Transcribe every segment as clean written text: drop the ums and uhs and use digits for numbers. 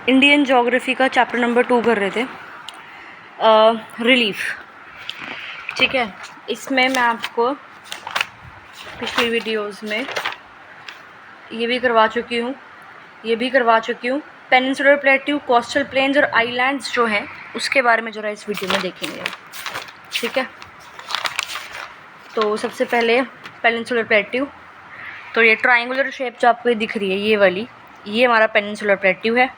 Indian geography का chapter number 2 कर रहे थे, रिलीफ। ठीक है, इसमें मैं आपको पिछली वीडियोस में ये भी करवा चुकी हूँ, पेनिनसुलर प्लेट्यू, कोस्टल प्लेन्स और आइलैंड्स जो हैं उसके बारे में ज़रा इस वीडियो में देखेंगे। ठीक है, तो सबसे पहले पेनिनसुलर प्लेट्यू, तो ये ट्रायंगुलर शेप जो आपको दिख रही है ये वाली, ये हमारा पेनिनसुलर प्लेट्यू है।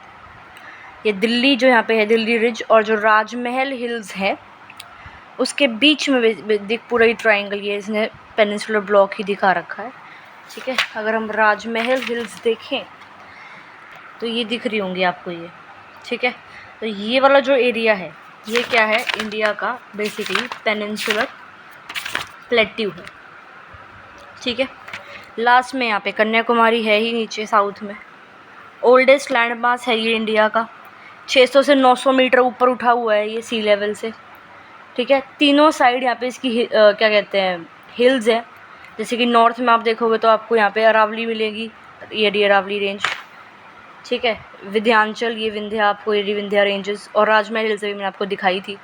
ये दिल्ली जो यहाँ पे है, दिल्ली रिज और जो राजमहल हिल्स है उसके बीच में दिख पूरा ही ट्रायंगल, ये इसने पेनिनसुलर ब्लॉक ही दिखा रखा है। ठीक है, अगर हम राजमहल हिल्स देखें तो ये दिख रही होंगी आपको ये। ठीक है, तो ये वाला जो एरिया है ये क्या है, इंडिया का बेसिकली पेनिनसुलर प्लेट्यू है। ठीक है, लास्ट में यहाँ पे कन्याकुमारी है ही नीचे साउथ में। ओल्डेस्ट लैंड मास है ये इंडिया का, 600 से 900 मीटर ऊपर उठा हुआ है ये सी लेवल से। ठीक है, तीनों साइड यहाँ पे इसकी क्या कहते हैं, हिल्स है। जैसे कि नॉर्थ में आप देखोगे तो आपको यहाँ पे अरावली मिलेगी, ये अरावली रेंज। ठीक है, विंध्याचल, ये विंध्या, आपको ये विंध्या रेंजेस, और राजमहल हिल्स भी मैंने आपको दिखाई थी।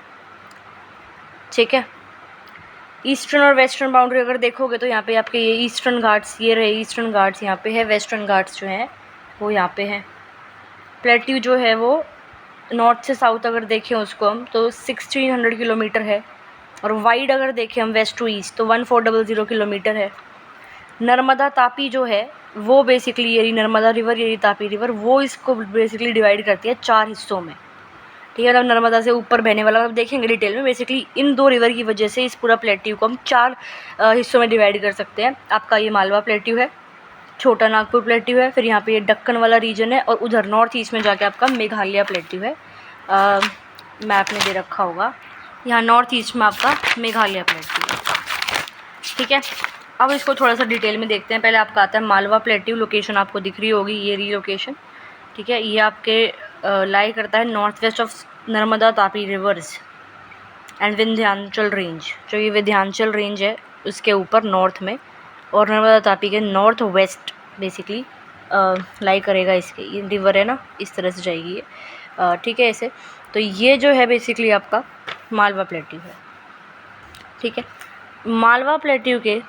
ठीक है, ईस्टर्न और वेस्टर्न बाउंड्री अगर देखोगे तो यहाँ पे आपके ये ईस्टर्न घाट्स, ये रहे ईस्टर्न घाट्स यहाँ पे है, वेस्टर्न घाट्स जो हैं वो यहाँ पे हैं। प्लेट्यू जो है वो नॉर्थ से साउथ अगर देखें उसको हम तो 1600 किलोमीटर है, और वाइड अगर देखें हम वेस्ट टू ईस्ट तो 1400 किलोमीटर है। नर्मदा तापी जो है वो बेसिकली, ये नर्मदा रिवर, ये तापी रिवर, वो इसको बेसिकली डिवाइड करती है 4 हिस्सों में। ठीक है, मतलब नर्मदा से ऊपर बहने वाला, अब देखेंगे डिटेल में। बेसिकली इन 2 रिवर की वजह से इस पूरा प्लेट्यू को हम 4 हिस्सों में डिवाइड कर सकते हैं। आपका ये मालवा प्लेट्यू है, छोटा नागपुर प्लेट्यू है, फिर यहाँ पे ये दक्कन वाला रीजन है, और उधर नॉर्थ ईस्ट में जाके आपका मेघालय प्लेट्यू है। मैप में दे रखा होगा, यहाँ नॉर्थ ईस्ट में आपका मेघालय प्लेट्यू है। ठीक है, अब इसको थोड़ा सा डिटेल में देखते हैं। पहले आपका आता है मालवा प्लेट्यू, लोकेशन आपको दिख रही होगी, ये री लोकेशन। ठीक है, ये आपके लाई करता है north west of Narmada Tapi reverse and Vindhyachal range. जो ये विंध्याचल रेंज है उसके ऊपर नॉर्थ में, और नर्मदा तापी के नॉर्थ वेस्ट बेसिकली लाई करेगा। इसके ये रिवर है ना, इस तरह से जाएगी ये। ठीक है, ऐसे तो ये जो है बेसिकली आपका मालवा प्लेट्यू है। ठीक है, मालवा प्लेट्यू के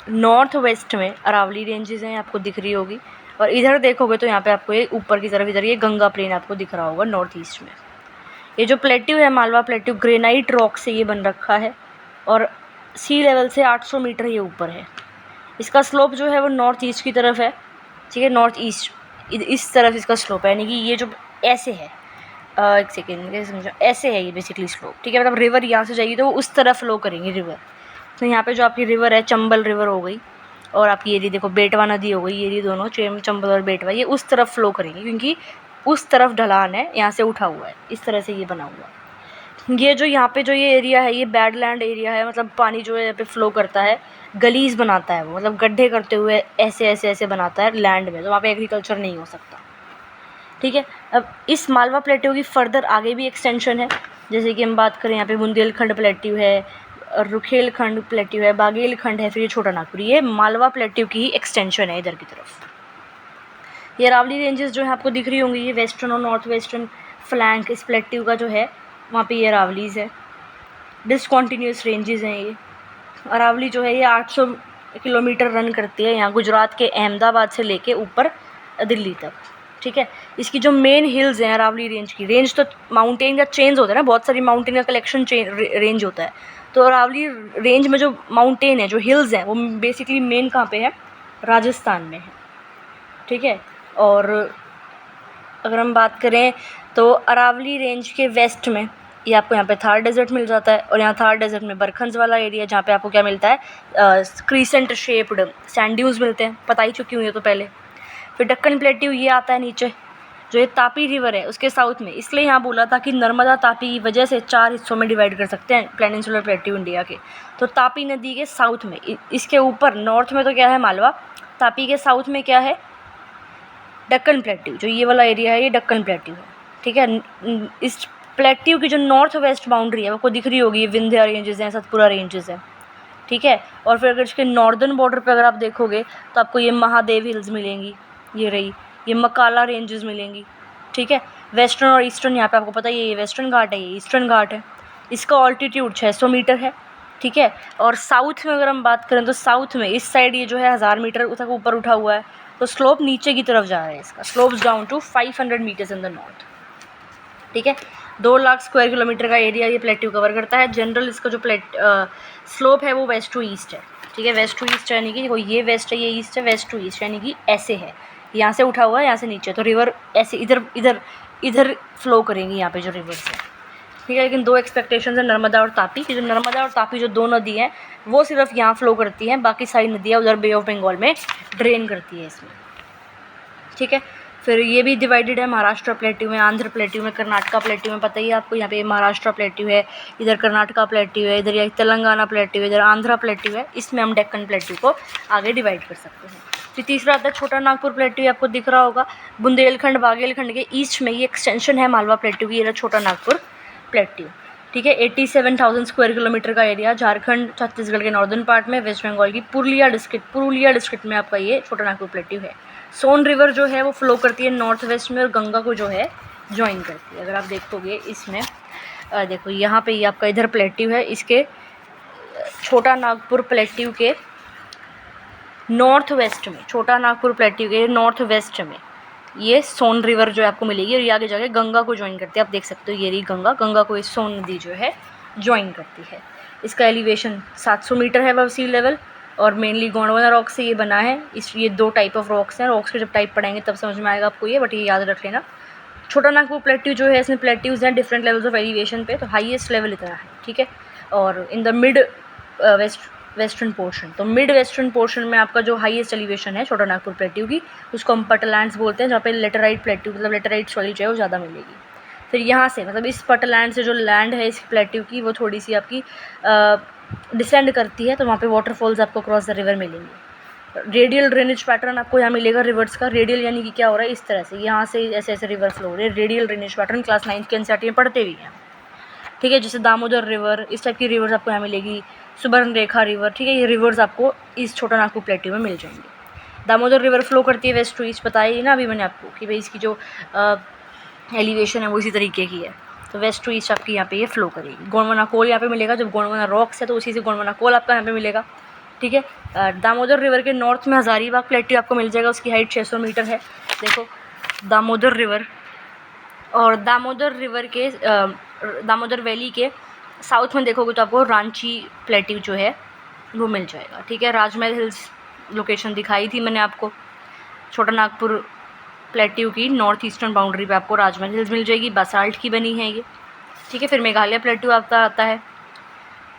नॉर्थ वेस्ट में अरावली रेंजेस हैं, आपको दिख रही होगी, और इधर देखोगे तो यहाँ पे आपको ये ऊपर की तरफ इधर ये गंगा प्लेन आपको दिख रहा होगा नॉर्थ ईस्ट में। ये जो प्लेट्यू है मालवा प्लेट्यू, ग्रेनाइट रॉक से ये बन रखा है, और सी लेवल से 800 मीटर ये ऊपर है। इसका स्लोप जो है वो नॉर्थ ईस्ट की तरफ है। ठीक है, नॉर्थ ईस्ट इस तरफ इसका स्लोप है, यानी कि ये जो ऐसे है, एक सेकेंड कैसे समझो, ऐसे है ये बेसिकली स्लोप। ठीक है, मतलब रिवर यहाँ से जाएगी तो वो उस तरफ फ्लो करेंगी रिवर। तो यहाँ पे जो आपकी रिवर है, चंबल रिवर हो गई, और आपकी ये देखो बेटवा नदी हो गई, ये दोनों चंबल और बेटवा, ये उस तरफ फ्लो करेंगी क्योंकि उस तरफ ढलान है, यहाँ से उठा हुआ है, इस तरह से ये बना हुआ है। ये जो यहाँ पे जो ये एरिया है ये बैडलैंड एरिया है, मतलब पानी जो है यहाँ पे फ्लो करता है, गलीज बनाता है वो, मतलब गड्ढे करते हुए ऐसे ऐसे ऐसे बनाता है लैंड में, तो वहाँ पे एग्रीकल्चर नहीं हो सकता। ठीक है, अब इस मालवा प्लेट्यू की फर्दर आगे भी एक्सटेंशन है। जैसे कि हम बात करें यहाँ पे बुंदेलखंड प्लेट्यू है, रुखेलखंड प्लेट्यू है, बागेलखंड है, फिर ये छोटा नागपुर, ये मालवा प्लेट्यू की ही एक्सटेंशन है इधर की तरफ। ये अरावली रेंजेस जो है आपको दिख रही होंगी, ये वेस्टर्न और नॉर्थ वेस्टर्न फ्लैंक इस प्लेट्यू का जो है, वहाँ पे ये अरावलीज़ है, डिसकॉन्टीन्यूस रेंजेस हैं ये। अरावली जो है ये 800 किलोमीटर रन करती है यहाँ गुजरात के अहमदाबाद से लेके ऊपर दिल्ली तक। ठीक है, इसकी जो मेन हिल्स हैं अरावली रेंज की, रेंज तो माउंटेन का चेंज होता है ना, बहुत सारी माउंटेन का कलेक्शन रेंज होता है, तो अरावली रेंज में जो माउंटेन है, जो हिल्स हैं, वो बेसिकली मेन कहाँ पे है, राजस्थान में है। ठीक है, और अगर हम बात करें तो अरावली रेंज के वेस्ट में ये आपको यहाँ पे थार डेजर्ट मिल जाता है, और यहाँ थार डेजर्ट में बरखंस वाला एरिया जहाँ पे आपको क्या मिलता है, क्रीसेंट शेप्ड सैंड ड्यूज मिलते हैं, पता ही चुकी हुई है तो पहले। फिर दक्कन प्लेट्यू ये आता है नीचे, जो ये तापी रिवर है उसके साउथ में, इसलिए यहाँ बोला था कि नर्मदा तापी की वजह से 4 हिस्सों में डिवाइड कर सकते हैं पेनिनसुलर प्लेट्यू इंडिया के। तो तापी नदी के साउथ में, इसके ऊपर नॉर्थ में तो क्या है मालवा, तापी के साउथ में क्या है, दक्कन प्लेट्यू, जो ये वाला एरिया है ये दक्कन प्लेट्यू है। ठीक है, इस प्लेट्यू की जो नॉर्थ वेस्ट बाउंड्री है आपको दिख रही होगी, विंध्या रेंजेस हैं, सतपुरा रेंजेस हैं। ठीक है, और फिर अगर इसके नॉर्दर्न बॉर्डर पे अगर आप देखोगे तो आपको ये महादेव हिल्स मिलेंगी, ये रही, ये मकाला रेंजेस मिलेंगी। ठीक है। वेस्टर्न और ईस्टर्न यहाँ पे आपको पता ही है, ये वेस्टर्न घाट है, ये ईस्टर्न घाट है। इसका ऑल्टीट्यूड 600 मीटर है, ठीक है। और साउथ में अगर हम बात करें तो साउथ में इस साइड ये जो है 1000 मीटर तक ऊपर उठा हुआ है, तो स्लोप नीचे की तरफ जा रहा है इसका, slopes down to 500 metres in the north, ठीक है। 2 लाख स्क्वायर किलोमीटर का एरिया ये प्लेट्यू कवर करता है। जनरल इसका जो स्लोप है वो वेस्ट टू ईस्ट है, ठीक है। वेस्ट टू ईस्ट यानी कि देखो ये वेस्ट है, ये ईस्ट है, वेस्ट टू ईस्ट यानी कि ऐसे है, यहाँ से उठा हुआ है, यहाँ से नीचे, तो रिवर ऐसे इधर इधर इधर फ्लो करेंगी यहाँ पे जो रिवर्स है, ठीक है। लेकिन 2 एक्सपेक्टेशन है नर्मदा और तापी की। जो नर्मदा और तापी जो 2 नदी हैं वो सिर्फ यहाँ फ्लो करती हैं, बाकी सारी नदियाँ उधर बे ऑफ बंगाल में ड्रेन करती है इसमें, ठीक है। फिर ये भी डिवाइडेड है महाराष्ट्र प्लेट्यू में, आंध्र प्लेट्यू में, कर्नाटका प्लेट्यू में। पता ही है आपको, यहाँ पे महाराष्ट्र प्लेट्यू है, इधर कर्नाटका प्लेट्यू है, इधर या तेलंगाना प्लेट्यू है, इधर आंध्रा प्लेट्यू है। इसमें हम डेक्कन प्लेट्यू को आगे डिवाइड कर सकते हैं। फिर तीसरा आता है छोटा नागपुर प्लेट्यू, आपको दिख रहा होगा बुंदेलखंड बागेलखंड के ईस्ट में, ये एक्सटेंशन है मालवा प्लेट्यू की, ये छोटा नागपुर प्लेट्यू, ठीक है। 87,000 स्क्वायर किलोमीटर का एरिया, झारखंड छत्तीसगढ़ के नॉर्दर्न पार्ट में, वेस्ट बंगाल की पुरुलिया डिस्ट्रिक्ट में आपका ये छोटा नागपुर प्लेट्यू है। सोन रिवर जो है वो फ्लो करती है नॉर्थ वेस्ट में और गंगा को जो है ज्वाइन करती है। अगर आप देखोगे इसमें देखो यहाँ पे ये आपका इधर प्लेट्यू है, इसके छोटा नागपुर प्लेट्यू के नॉर्थ वेस्ट में, छोटा नागपुर प्लेट्यू के नॉर्थ वेस्ट में ये सोन रिवर जो है आपको मिलेगी, और ये आगे जाके गंगा को ज्वाइन करती है। आप देख सकते हो ये रही गंगा को इस सोन नदी जो है ज्वाइन करती है। इसका एलिवेशन 700 मीटर है अबव सी लेवल, और मेनली गोंडवाना रॉक से ये बना है। ये 2 टाइप ऑफ रॉक्स हैं, रॉक्स के जब टाइप पढ़ेंगे तब समझ में आएगा आपको ये, बट ये याद रख लेना। छोटा नागपुर प्लेट्यू जो है इसमें प्लेट्यूज हैं डिफरेंट लेवल्स ऑफ एलिवेशन पे, तो हाईएस्ट लेवल इतना है, ठीक है। और in the mid western portion, तो मिड वेस्टर्न पोर्शन में आपका जो हाईएस्ट एलिवेशन है छोटा नागपुर प्लेट्यू की, उसको हम पटलैंड्स बोलते हैं, जहाँ पे लेटराइट प्लेट्यू मतलब लेटराइट सॉइल जो है वो ज़्यादा मिलेगी। फिर यहाँ से मतलब इस पटलैंड से जो लैंड है इस प्लेट्यू की वो थोड़ी सी आपकी डिसेंड करती है, तो वहाँ पे वाटरफॉल्स आपको क्रॉस द रिवर मिलेंगे। रेडियल ड्रेनेज पैटर्न आपको यहाँ मिलेगा रिवर्स का। रेडियल यानी कि क्या हो रहा है, इस तरह से यहाँ से ऐसे ऐसे रिवर फ्लो हो रहे हैं। रेडियल ड्रेनेज पैटर्न क्लास 9 के एनसीईआरटी में पढ़ते भी हैं, ठीक है। जैसे दामोदर रिवर, इस टाइप की रिवर्स आपको यहाँ मिलेगी। सुबर्ण रेखा रिवर, ठीक है। ये रिवर्स आपको इस छोटा नागपुर प्लेट्यू में मिल जाएंगे। दामोदर रिवर फ्लो करती है वेस्ट टू ईस्ट, बताइए ना अभी मैंने आपको कि भाई इसकी जो एलिवेशन है वो इसी तरीके की है, तो वेस्ट टू ईस्ट आपकी यहाँ पे ये फ्लो करेगी। गोंडवाना कोल यहाँ पे मिलेगा, जब गोंडवाना रॉक्स है तो उसी से गोंडवाना कोल आपका यहाँ पे मिलेगा, ठीक है। दामोदर रिवर के नॉर्थ में हज़ारीबाग प्लेट्यू आपको मिल जाएगा, उसकी हाइट 600 मीटर है। देखो दामोदर रिवर, और दामोदर वैली के साउथ में देखोगे तो आपको रांची प्लेट्यू जो है वो मिल जाएगा, ठीक है। राजमहल हिल्स लोकेशन दिखाई थी मैंने आपको, छोटा नागपुर प्लेट्यू की नॉर्थ ईस्टर्न बाउंड्री पे आपको राजमहल हिल्स मिल जाएगी, बासाल्ट की बनी है ये, ठीक है। फिर मेघालय प्लेट्यू आपका आता है,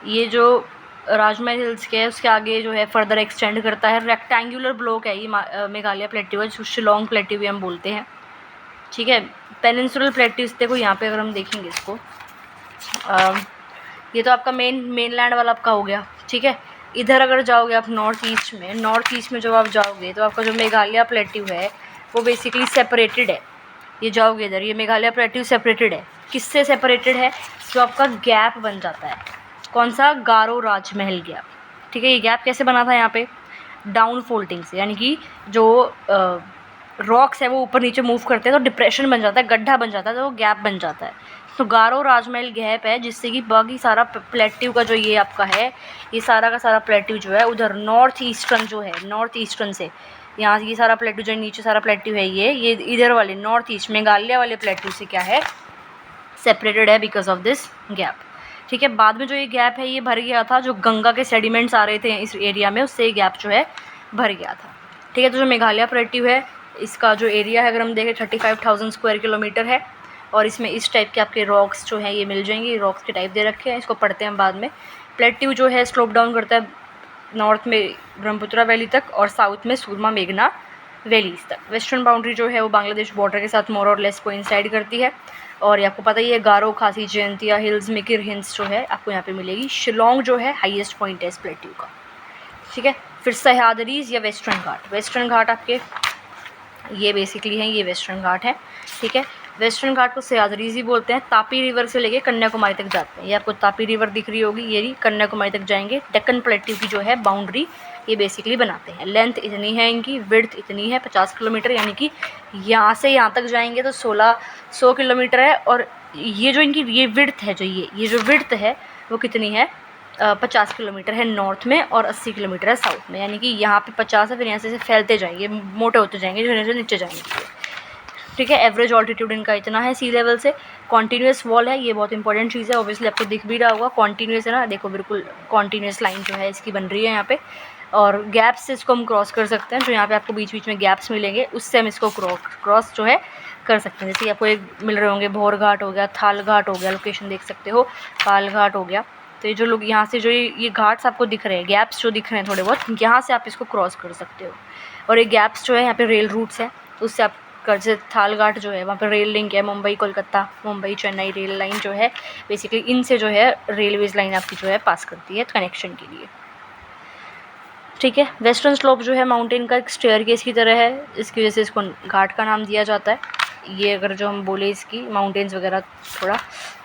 ये जो राजमहल हिल्स के है उसके आगे जो है फर्दर एक्सटेंड करता है। रेक्टेंगुलर ब्लॉक है ये मेघालय प्लेट्यू है, जो शिलोंग प्लेट्यू भी हम बोलते हैं, ठीक है। पेनिनसुलर प्लेट्यूज देखो यहाँ पे अगर हम देखेंगे इसको, ये तो आपका मेनलैंड वाला आपका हो गया, ठीक है। इधर अगर जाओगे आप नॉर्थ ईस्ट में जब आप जाओगे तो आपका जो मेघालय प्लेट्यू है वो बेसिकली सेपरेटेड है। ये जाओगे इधर, ये मेघालय प्लेट्यू सेपरेटेड है। किससे सेपरेटेड है, जो आपका गैप बन जाता है, कौन सा, गारो राजमहल गैप, ठीक है। ये गैप कैसे बना था यहाँ पे, डाउन फोल्डिंग से, यानी कि जो रॉक्स है वो ऊपर नीचे मूव करते हैं तो डिप्रेशन बन जाता है, गड्ढा बन जाता है, तो वो गैप बन जाता है। तो गारो राजमहल गैप है, जिससे कि बाकी सारा प्लेट्यू का जो ये आपका है, ये सारा का सारा प्लेट्यू जो है उधर नॉर्थ ईस्टर्न से, यहाँ ये सारा प्लेट्यू जो नीचे सारा प्लेट्यू है ये इधर वाले नॉर्थ ईस्ट मेघालय वाले प्लेट्यू से क्या है, सेपरेटेड है बिकॉज ऑफ दिस गैप, ठीक है। बाद में जो ये गैप है ये भर गया था, जो गंगा के सेडिमेंट्स आ रहे थे इस एरिया में, उससे ये गैप जो है भर गया था, ठीक है। तो जो मेघालय प्लेट्यू है इसका जो एरिया है अगर हम देखें 35,000 स्क्वायर किलोमीटर है, और इसमें इस टाइप के आपके रॉक्स जो हैं ये मिल जाएंगे। रॉक्स के टाइप दे रखे हैं, इसको पढ़ते हैं बाद में। प्लेट्यू जो है स्लोप डाउन करता है नॉर्थ में ब्रह्मपुत्रा वैली तक, और साउथ में सूरमा मेघना वैलीज तक। वेस्टर्न बाउंड्री जो है वो बांग्लादेश बॉर्डर के साथ मोर और लेस कोइंसाइड करती है। और ये आपको पता ही है गारो, खासी, जयंतिया हिल्स, मिकिर हिल्स जो है आपको यहाँ पे मिलेगी। शिलोंग जो है हाईएस्ट पॉइंट है इस प्लेट्यू का, ठीक है। फिर सह्याद्रीज या वेस्टर्न घाट आपके ये बेसिकली हैं, ये वेस्टर्न घाट है, ठीक है। वेस्टर्न घाट को सह्याद्री बोलते हैं। तापी रिवर से लेके कन्याकुमारी तक जाते हैं। ये आपको तापी रिवर दिख रही होगी, ये कन्याकुमारी तक जाएंगे। डेक्कन प्लेट्यू की जो है बाउंड्री ये बेसिकली बनाते हैं। लेंथ इतनी है इनकी, विड्थ इतनी है 50 किलोमीटर, यानी कि यहाँ से यहाँ तक जाएंगे तो 1600 किलोमीटर है। और ये जो इनकी ये विड्थ है, जो ये जो विड्थ है वो कितनी है, 50 किलोमीटर है नॉर्थ में और 80 किलोमीटर है साउथ में। यानी कि यहाँ पे 50 है, फिर यहाँ से फैलते जाएंगे, मोटे होते जाएंगे, जो नीचे जाएंगे। ठीक है, एवरेज ऑल्टीट्यूड इनका इतना है सी लेवल से। कॉन्टीन्यूस वॉल है, ये बहुत इंपॉर्टेंट चीज़ है, ऑब्वियसली आपको दिख भी रहा होगा। कॉन्टीन्यूस है ना, देखो बिल्कुल कॉन्टीन्यूस लाइन जो है इसकी बन रही है यहाँ पे। और गैप्स से इसको हम क्रॉस कर सकते हैं, जो यहाँ पे आपको बीच बीच में गैप्स मिलेंगे, उससे हम इसको क्रॉस जो है कर सकते हैं। जैसे कि आपको एक मिल रहे होंगे, भोर घाट हो गया, थाल घाट हो गया, लोकेशन देख सकते हो, पाल घाट हो गया। तो ये जो लोग यहाँ से जो ये घाट्स आपको दिख रहे हैं, गैप्स जो दिख रहे हैं थोड़े बहुत, यहाँ से आप इसको क्रॉस कर सकते हो। और ये गैप्स जो है यहाँ पे रेल रूट्स हैं, तो उससे आप जैसे थाल घाट जो है वहाँ पर रेल लिंक है, मुंबई कोलकाता, मुंबई चेन्नई रेल लाइन जो है बेसिकली इनसे जो है रेलवेज लाइन आपकी जो है पास करती है कनेक्शन के लिए। ठीक है, वेस्टर्न स्लोप जो है माउंटेन का एक स्टेयरकेस की तरह है, इसकी वजह से इसको घाट का नाम दिया जाता है। ये अगर जो हम बोले इसकी माउंटेन्स वगैरह थोड़ा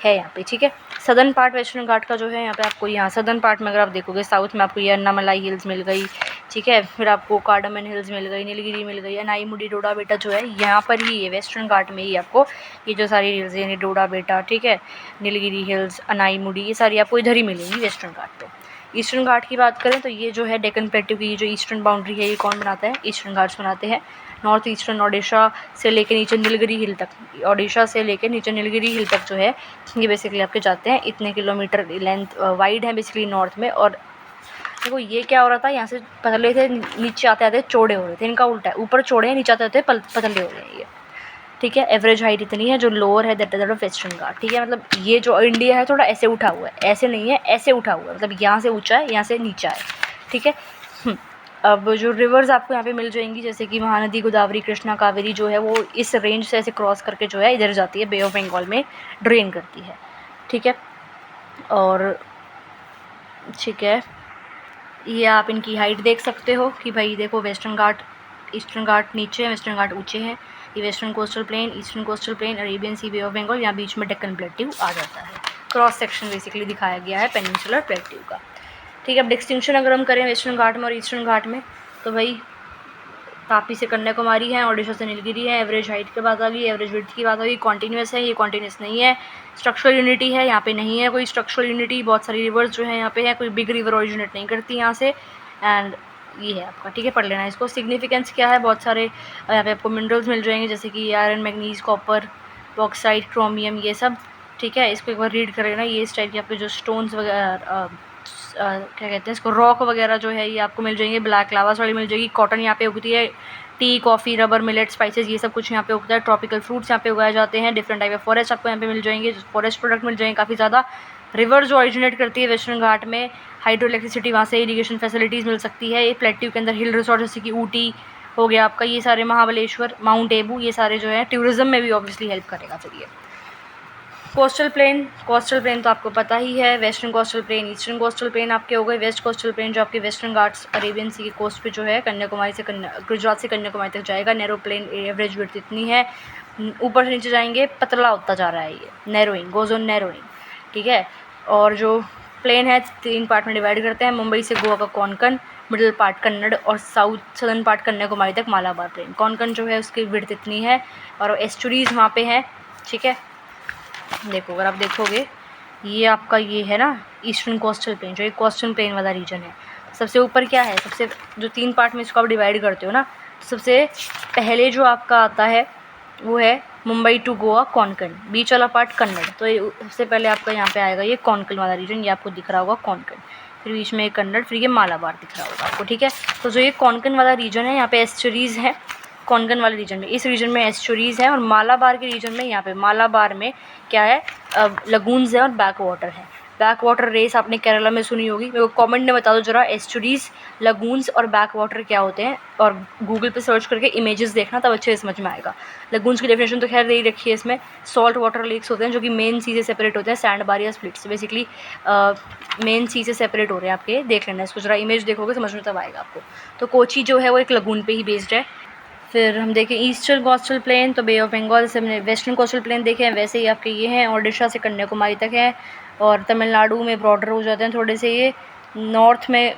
है यहाँ पे। ठीक है, सदर्न पार्ट वेस्टर्न घाट का जो है यहाँ पे आपको, यहाँ सदर्न पार्ट में अगर आप देखोगे साउथ में आपको ये अन्नामलाई हिल्स मिल गई, ठीक है, फिर आपको कार्डमन हिल्स मिल गई, नीलगिरी मिल गई, अनाई मुडी, डोडा बेटा जो है यहाँ पर ही है वेस्टर्न घाट में ही आपको ये जो सारी हिल्स है, डोडा बेटा, ठीक है, नीलगिरी हिल्स, अनाई मुडी, ये सारी आपको इधर ही मिलेंगी वेस्टर्न घाट पे। ईस्टर्न घाट की बात करें तो ये जो है डेक्कन प्लेट्यू की जो ईस्टर्न बाउंड्री है, ये कौन बनाता है, ईस्टर्न घाट्स बनाते हैं। नॉर्थ ईस्टर्न ओडिशा से लेकर नीचे नीलगिरी हिल तक, ओडिशा से लेकर नीचे नीलगिरी हिल तक जो है ये बेसिकली आपके जाते हैं। इतने किलोमीटर लेंथ वाइड है बेसिकली नॉर्थ में। और देखो ये क्या हो रहा था, यहाँ से पतले थे, नीचे आते आते चौड़े हो रहे थे, इनका उल्टा है, ऊपर चौड़े हैं, नीचे आते आते पतले हो रहे हैं ये। ठीक है, एवरेज हाइट इतनी है, जो लोअर है दैट इज ऑफ वेस्टर्न घाट। ठीक है, मतलब ये जो इंडिया है थोड़ा ऐसे उठा हुआ है, ऐसे नहीं है, ऐसे उठा हुआ है, मतलब यहाँ से ऊंचा है, यहाँ से नीचा है। ठीक है, अब जो रिवर्स आपको यहाँ पे मिल जाएंगी, जैसे कि महानदी, गोदावरी, कृष्णा, कावेरी जो है वो इस रेंज से ऐसे क्रॉस करके जो है इधर जाती है, बे ऑफ बंगाल में ड्रेन करती है। ठीक है, और ठीक है, ये आप इनकी हाइट देख सकते हो कि भाई देखो वेस्टर्न घाट, ईस्टर्न घाट नीचे है, वेस्टर्न घाट ऊँचे हैं। ये western coastal plain, eastern coastal plain, Arabian sea, bay of Bengal, यहाँ बीच में डेक्कन प्लेट्यू आ जाता है। क्रॉस सेक्शन बेसिकली दिखाया गया है पेनिनसुलर प्लेट्यू का। ठीक है, अब डिस्टिंक्शन अगर हम करें वेस्टर्न घाट में और ईस्टर्न घाट में, तो भाई तापी से कन्याकुमारी है, ओडिशा से नीलगिरी है। एवरेज हाइट की बात आ गई, एवरेज विड्थ की बात आ गई। कॉन्टीन्यूस है, ये कॉन्टीन्यूस नहीं है। स्ट्रक्चरल यूनिटी है, यहाँ पे नहीं है कोई स्ट्रक्चरल यूनिटी। बहुत सारी रिवर्स जो है यहाँ पे है, कोई बिग रिवर ओरिजिनेट नहीं करती यहाँ से। एंड ये है आपका, ठीक है, पढ़ लेना इसको। सिग्निफिकेंस क्या है, बहुत सारे यहाँ पे आपको मिनरल्स मिल जाएंगे, जैसे कि iron, manganese, copper, bauxite, chromium, ये सब। ठीक है, इसको एक बार रीड कर लेना। ये इस टाइप के आपके जो स्टोन्स वगैरह क्या कहते हैं इसको, रॉक वगैरह जो है ये आपको मिल जाएंगे। ब्लैक लावा सॉइल मिल जाएगी। कॉटन यहाँ पे उगती है। T, coffee, rubber, millet, spices, ये सब कुछ यहाँ पे उगता है। ट्रॉपिकल फ्रूट्स यहाँ पे उगाए जाते हैं। डिफरेंट टाइप ऑफ फॉरेस्ट आपको यहाँ पे मिल जाएंगे, फॉरेस्ट प्रोडक्ट मिल जाएंगे काफ़ी ज़्यादा। रिवर जो ऑरिजिनेट करती है वेस्टर्न घाट में, हाइड्रो इलेक्ट्रिसिटी वहाँ से, इरीगेशन फैसिलिटीज़ मिल सकती है। ये प्लेट्यू के अंदर हिल रिसोर्ट जैसे कि ऊटी हो गया आपका, ये सारे, महाबलेश्वर, माउंट एबू, ये सारे जो है टूरिज्म में भी ऑब्वियसली हेल्प करेगा। फिर ये कोस्टल प्लेन तो आपको पता ही है, western coastal plain, eastern coastal plane आपके हो गए। वेस्ट कोस्टल प्लेन जो आपके वेस्टर्न घाट्स अरेबियन सी के कोस्ट पे जो है कन्याकुमारी से गुजरात से कन्याकुमारी तक जाएगा। नैरो प्लेन, एवरेज विड्थ इतनी है, ऊपर से नीचे जाएंगे पतला होता जा रहा है ये, नैरोइंग, गोज ऑन नैरोइंग। ठीक है, और जो प्लेन है 3 पार्ट में डिवाइड करते हैं। मुंबई से गोवा का कोंकण, मिडिल पार्ट कन्नड़, और सदर्न पार्ट कन्याकुमारी तक मालाबार प्लेन। कोंकण जो है उसकी विड्थ इतनी है, और एस्चुरीज़ वहाँ पे है। ठीक है, देखो अगर आप देखोगे ये आपका ये है ना ईस्टर्न कोस्टल प्लेन, जो एक कोस्टल प्लेन वाला रीजन है। सबसे ऊपर क्या है, सबसे जो 3 पार्ट में इसको आप डिवाइड करते हो ना, तो सबसे पहले जो आपका आता है वो है मुंबई टू गोवा कोंकण, बीच वाला पार्ट कन्नड़। तो ये सबसे पहले आपका यहाँ पे आएगा ये कोंकण वाला रीजन, ये आपको दिख रहा होगा कोंकण, फिर बीच में कन्नड़, फिर ये मालाबार दिख रहा होगा आपको। ठीक है, तो जो ये कोंकण वाला रीजन है यहाँ पे एस्चुरीज़ है। कोंकण वाले रीजन में, इस रीजन में एस्चुरीज़ है, और मालाबार के रीजन में यहाँ पे मालाबार में क्या है, लगून्स है और बैक वाटर है। बैक वाटर रेस आपने केरला में सुनी होगी, मेरे को कमेंट में बता दो जरा एस्चुरीज़, लगून्स और बैक वाटर क्या होते हैं, और गूगल पे सर्च करके इमेजेस देखना, तब अच्छे से समझ में आएगा। लगून्स की डेफिनेशन तो खैर दे ही रखी है इसमें, सॉल्ट वाटर लेक्स होते हैं जो कि मेन सी से सेपरेट होते हैं, सैंड बार या स्प्लिट्स, बेसिकली मेन सी से सेपरेट हो रहे हैं आपके। देख लेना इसको जरा, इमेज देखोगे समझ में तब आएगा आपको। तो कोची जो है वो एक लगून पे ही बेस्ड है। फिर हम देखें ईस्टर्न कोस्टल प्लेन, तो बे ऑफ बंगाल से हमने वेस्टर्न कोस्टल प्लेन देखे हैं, वैसे ही आपके ये हैं ओडिशा से कन्याकुमारी तक है, और तमिलनाडु में बॉर्डर हो जाते हैं थोड़े से ये, नॉर्थ में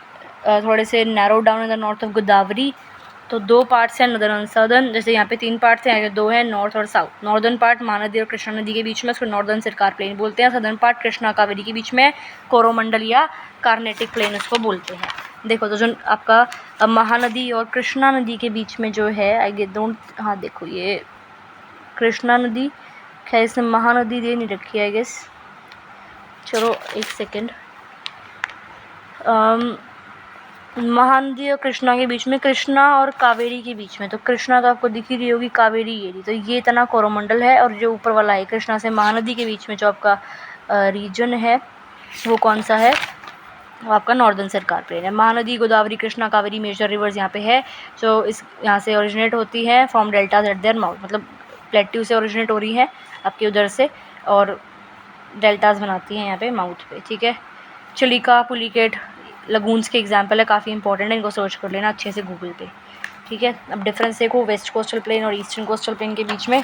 थोड़े से narrow down in the north of Godavari. तो 2 पार्ट्स हैं, नॉर्दर्न और सदर्न, जैसे यहाँ पे 3 पार्ट्स हैं, 2 हैं नॉर्थ और साउथ। नॉर्दर्न पार्ट महानदी और कृष्णा नदी के बीच में, उसको नॉर्दर्न सरकार प्लेन बोलते हैं। सदर्न पार्ट कृष्णा कावेरी के बीच में कोरोमंडल या कार्नेटिक प्लेन उसको बोलते हैं। देखो तो जो आपका महानदी और कृष्णा नदी के बीच में जो है आई गेट डोंट, हाँ देखो ये कृष्णा नदी, खैर इसने महानदी दे नहीं रखी आई गेस, चलो एक सेकेंड। महानदी और कृष्णा के बीच में, कृष्णा और कावेरी के बीच में, तो कृष्णा तो आपको दिख ही रही होगी, कावेरी ये रही, तो ये इतना कोरोमंडल है। और जो ऊपर वाला है कृष्णा से महानदी के बीच में जो आपका रीजन है वो कौन सा है, वो आपका नॉर्दर्न सरकार प्लेन है। महानदी, गोदावरी, कृष्णा, कावेरी मेजर रिवर्स यहाँ पे है, जो इस यहाँ से ओरिजिनेट होती है from deltas eight their mouth, मतलब प्लेट्यू से ओरिजिनेट हो रही है आपके उधर से, और डेल्टाज बनाती हैं यहाँ पे माउथ पे, ठीक है। चिलिका, पुलिकेट लगून्स के एग्जाम्पल है, काफ़ी इंपॉर्टेंट है, इनको सर्च कर लेना अच्छे से गूगल पे, ठीक है। अब डिफरेंस देखो वेस्ट कोस्टल प्लेन और ईस्टर्न कोस्टल प्लेन के बीच में।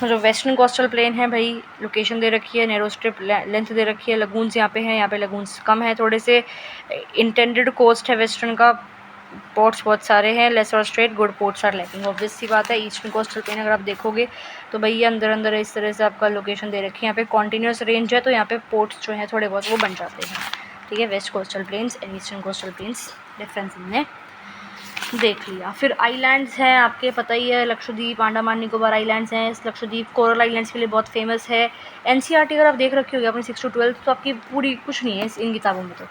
जो वेस्टर्न कोस्टल प्लेन है भाई, लोकेशन दे रखी है, नैरो स्ट्रिप लेंथ दे रखी है, लगून्स यहाँ पे हैं, यहाँ पे लगून्स कम है थोड़े से, इंटेंडेड कोस्ट है वेस्टर्न का, पोर्ट्स बहुत सारे हैं, लेस और straight, good ports are lacking, obvious सी बात है। ईस्टर्न कोस्टल प्लेन अगर आप देखोगे तो भैया अंदर अंदर इस तरह से आपका लोकेशन दे रखी है, यहाँ पे कॉन्टीन्यूस रेंज है, तो यहाँ पे पोर्ट्स जो हैं थोड़े बहुत वो बन जाते हैं, ठीक है। West coastal plains and eastern coastal plains difference हमने देख लिया। फिर आइलैंड्स हैं आपके पता ही है, लक्षद्वीप, अंडमान निकोबार आइलैंड्स हैं। लक्षद्वीप कोरल आइलैंड्स के लिए बहुत फेमस है। एनसीईआरटी अगर आप देख रखी होगी अपनी 6 to 12 तो आपकी पूरी कुछ नहीं है इन किताबों में तो,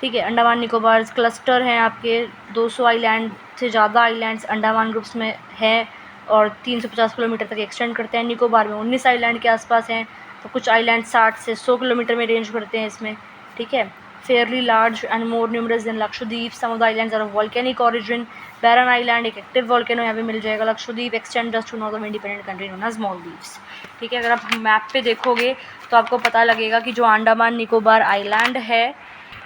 ठीक है। अंडमान निकोबार क्लस्टर हैं आपके, 200 आइलैंड से ज़्यादा आइलैंड्स अंडमान ग्रुप्स में हैं और 350 किलोमीटर तक एक्सटेंड करते हैं। निकोबार में 19 आइलैंड के आसपास हैं, तो कुछ आइलैंड 60 से 100 किलोमीटर में रेंज करते हैं इसमें, ठीक है। fairly large and more numerous than Lakshadweep. Some of the islands are of volcanic origin. Barren Island एक एक्टिव वॉल्केनो यहाँ पे मिल जाएगा। Lakshadweep extend just to north of independent country known as Maldives, ठीक है। अगर आप मैप पे देखोगे तो आपको पता लगेगा कि जो अंडमान निकोबार आइलैंड है,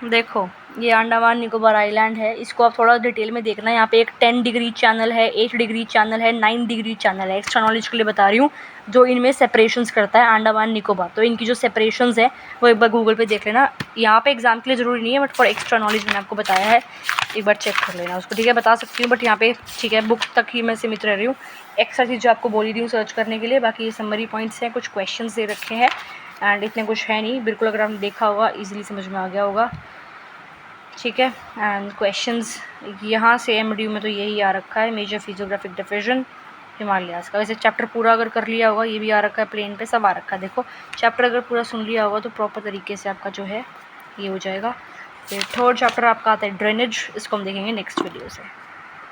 देखो ये अंडमान निकोबार आइलैंड है, इसको आप थोड़ा डिटेल में देखना। यहाँ पे एक 10 डिग्री चैनल है, 8 डिग्री चैनल है, 9 डिग्री चैनल है। एक्स्ट्रा नॉलेज के लिए बता रही हूँ, जो इनमें सेपरेशंस करता है अंडमान निकोबार, तो इनकी जो सेपरेशंस है वो एक बार गूगल पे देख लेना। यहाँ पे एग्जाम के लिए ज़रूरी नहीं है, बट फॉर एक्स्ट्रा नॉलेज मैंने आपको बताया है, एक बार चेक कर लेना उसको, ठीक है। बता सकती हूँ बट यहाँ पे ठीक है, बुक तक ही मैं सीमित रह रही हूँ। एक्स्ट्रा चीज़ आपको बोली दी हूँ सर्च करने के लिए, बाकी ये समरी पॉइंट्स हैं, कुछ क्वेश्चन दे रखे हैं एंड इतने कुछ है नहीं, बिल्कुल अगर आपने देखा होगा ईजिली समझ में आ गया होगा, ठीक है। एंड क्वेश्चंस यहाँ से एमडीयू में तो यही आ रखा है, मेजर फिजियोग्राफिक डिवीजन हिमालयाज का। वैसे चैप्टर पूरा अगर कर लिया होगा, ये भी आ रखा है, प्लेन पे सब आ रखा है। देखो चैप्टर अगर पूरा सुन लिया होगा तो प्रॉपर तरीके से आपका जो है ये हो जाएगा। फिर थर्ड चैप्टर आपका आता है ड्रेनेज, इसको हम देखेंगे नेक्स्ट वीडियो से।